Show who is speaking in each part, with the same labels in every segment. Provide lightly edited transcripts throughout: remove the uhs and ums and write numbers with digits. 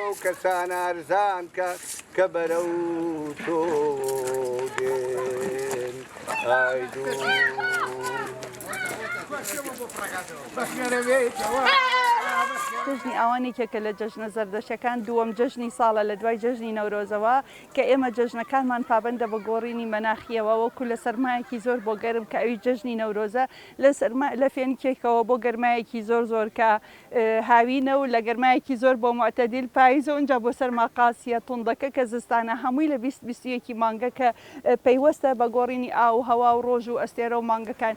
Speaker 1: و کەسان ئارزان کە بەرە و تۆ دێن ئای
Speaker 2: جژنی ئەوانێکێکە لە جەژنە زەردەشەکان دووەم جەژنی ساڵە لە دوای جەژنی نەورۆزەوە کە ئێمە جەژنەکانمان پابندە بە گۆڕینی مەناخیەوە وەکو لە سەرمایەکی زۆر بۆ گەرم کە ئەوی جەژنی نەورۆزە لە فێنکێکەوە بۆ گەرمایەکی زۆر کە هاوینە و لە گەرمایەکی زۆر بۆ معتەدیل پاییزە ئەوجا بۆ سەرماقاسیە توندەکە کە زستانە هەمووی لە 20 مانگە کە پەیوەستە بە گۆڕینی ئاو هەوا و ڕۆژ و ئەستێرە و مانگەکان.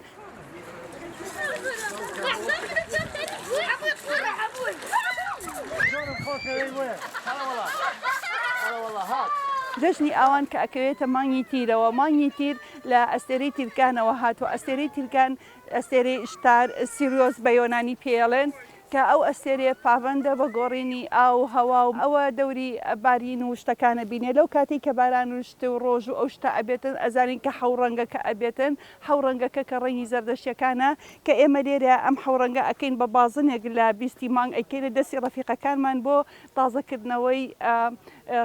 Speaker 2: جژنی ئاوان کە ئەکەوێتە مانگی تیرەوە مانگی تیر لە ئەستێرەی تیرکانەوە هاتووە ئەستێرەی تیرکان ئەستێرەی شتار سیریۆس بە یۆنانی پێڵێن کە ئەو ئەستێرێ پابندە بە گۆڕینی ئاو هەوا و ئەوە دەوری بارین و شتەکانە بینێ لەو کاتی کە باران و شتە و ڕۆژ و ئەو شتە ئەبێتن ئەزانین کە حەوڕەنگەکە ئەبێتن حەوڕەنگەکە کە ڕەنگی زەردەشتەکانە کە ئێمە لێرە ئەم حەوڕەنگە ئەکەین بە بازنێک لە 20 مانگ ئەیکەینە دەستی ڕەفیقەکانمان بۆ تازەکردنەوەی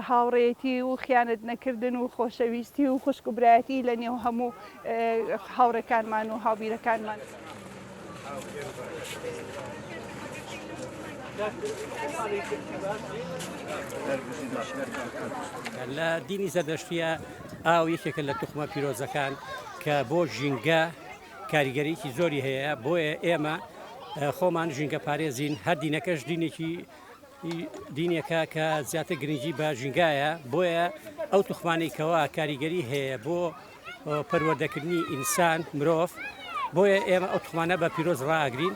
Speaker 2: هاوڕێتی و خیانەت نەکردن و خۆشەویستی و خوشک و برایەتی لە نێو هەموو هاوڕێکانمان و هاوبیرەکانمان.
Speaker 3: لە دینی زەردەشتیە ئاو یەکێکە لە توخمە پیرۆزەکان کە بۆ ژینگە کاریگەریکی زۆری هەیە بۆیە ئێمە خۆمان ژینگە پارێزین هەر دینەکەش دینێکە کە زیاتر گرنگی بە ژینگایە بۆیە ئەو توخمانێکەوە کاریگەری هەیە بۆ پەروەردەکردنی ئینسان مرۆڤ بۆیە ئێمە ئەو توخمانە بە پیرۆز ڕاگرین.